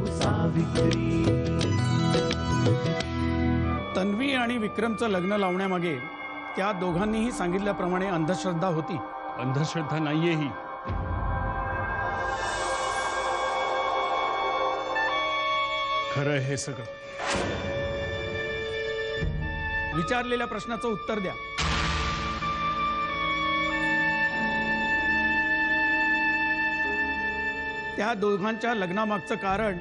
सावित्री। तन्वी आणि विक्रमचं लग्न लावण्यामागे त्या दोघांनीही सांगितल्याप्रमाणे अंधश्रद्धा होती। अंधश्रद्धा नाहीये ही, खरं आहे हे सगळं। विचारलेल्या प्रश्नाचं उत्तर द्या। त्या दोघांच्या लग्नामागचं कारण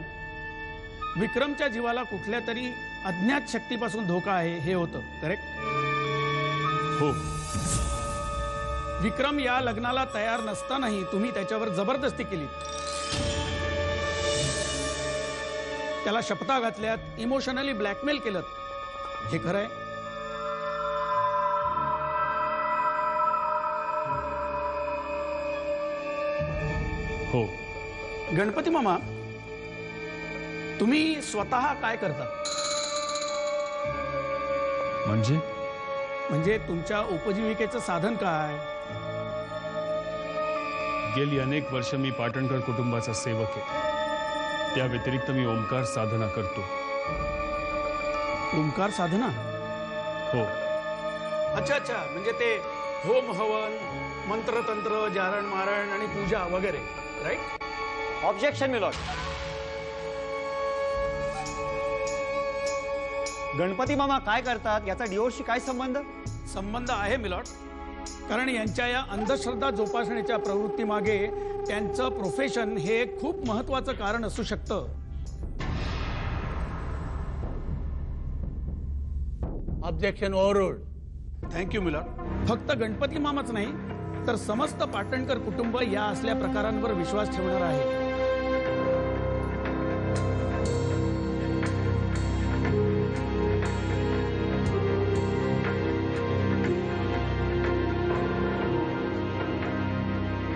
विक्रमच्या जीवाला कुठल्या तरी अज्ञात शक्तीपासून धोका आहे हे होतं, करेक्ट? हो। विक्रम या लग्नाला तयार नसतानाही तुम्ही त्याच्यावर जबरदस्ती केली, त्याला शपथा घातल्यात, इमोशनली ब्लॅकमेल केलं, हे खरं आहे? हो। गणपती मामा, तुम्ही स्वतः काय करता? म्हणजे तुमच्या उपजीविकेचं साधन काय? गेली अनेक वर्ष मी पाटणकर कुटुंबाचा सेवक आहे। त्या व्यतिरिक्त मी ओंकार साधना करतो। ओंकार साधना? हो। अच्छा अच्छा, म्हणजे ते होम हवन, मंत्रतंत्र, जारण मारण आणि पूजा वगैरे, राईट? Objection milord. गणपती मामा काय करतात याचा डिवोर्सशी काय संबंध? संबंध आहे मिलॉर्ड, कारण यांच्या या अंधश्रद्धा जोपासण्याच्या प्रवृत्तीमागे त्यांचं प्रोफेशन हे खूप महत्वाचं कारण असू शकतं। Objection overruled. Thank you milord. फक्त गणपती मामाच नाही तर समस्त पाटणकर कुटुंब या असल्या प्रकारांवर विश्वास ठेवणार आहे।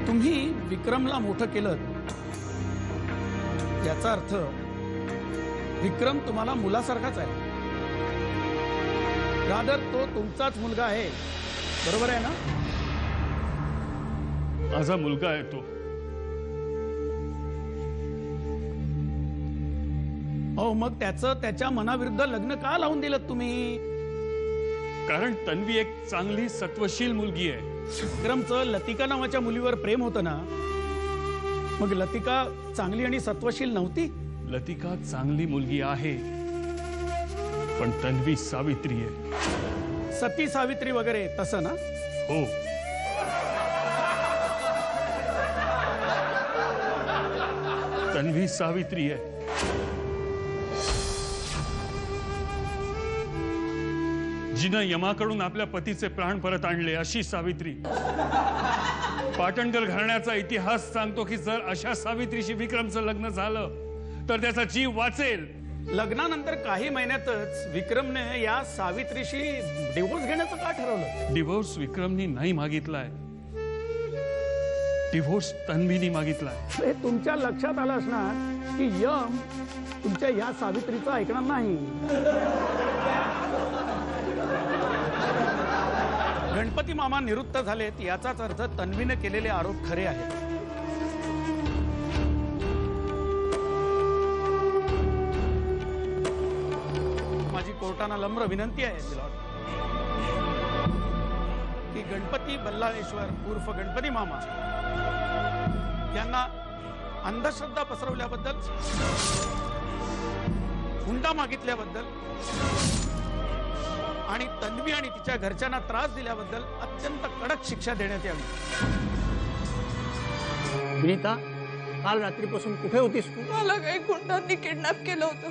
तुम्ही विक्रमला मोठं केलं याचा अर्थ विक्रम तुम्हाला मुलासारखाच आहे, रादर तो तुमचाच मुलगा आहे, बरोबर आहे ना? माझा मुलगा आहे तो। हो, मग त्याच्या मनाविरुद्ध लग्न का लावून दिलं तुम्ही? कारण तन्वी एक चांगली सत्वशील मुलगी आहे। विक्रमचं लतिका नावाच्या मुलीवर प्रेम होतं ना, मग लतिका चांगली आणि सत्वशील नव्हती? लतिका चांगली मुलगी आहे, पण तन्वी सावित्री आहे। सती सावित्री वगैरे तसं ना? हो। तन्वी सावित्री आहे। जिनं यमाकडून आपल्या पतीचे प्राण परत आणले अशी सावित्री। पाटणकर घराण्याचा इतिहास सांगतो की जर अशा सावित्रीशी विक्रमचं लग्न झालं तर त्याचा जीव वाचेल। लग्नानंतर काही महिन्यातच विक्रमने या सावित्रीशी डिवोर्स घेण्याचं का ठरवलं? डिवोर्स विक्रमनी नाही मागितलाय, डिवोर्स तन्वीनी मागितलाय। हे तुमच्या लक्षात आलं असणार की यम तुमच्या या सावित्रीचं ऐकणार नाही। गणपती मामा निवृत्त झालेत याचाच अर्थ तन्वीने केलेले आरोप खरे आहेत। माझी कोर्टाना नम्र विनंती आहे मिलॉर्ड की गणपती बल्लाळेश्वर उर्फ गणपती मामा यांना अंधश्रद्धा पसरवल्याबद्दल, हुंडा मागितल्याबद्दल आणि तन्वी आणि तिच्या घरच्यांना त्रास दिल्याबद्दल अत्यंत कडक शिक्षा देण्यात यावी। विनीता, काल रात्रीपासून कुठे होतीस तू? मला काही गुंडांनी किडनॅप केलं होतं।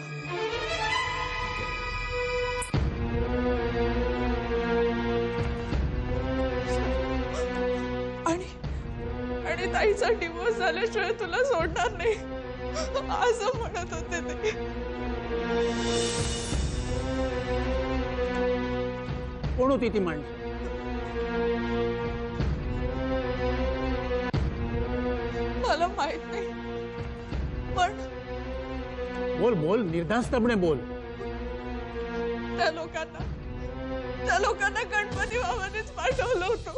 आणि ताईचा डिवोर्स झाल्याशिवाय तुला सोडणार नाही असं म्हणत होते ते। कोण होती ती माणसं? मला माहित नाही, पण बोल बोल, निर्धास्तपणे बोल। त्या लोकांना गणपती बाबांनीच पाठवलं होतं।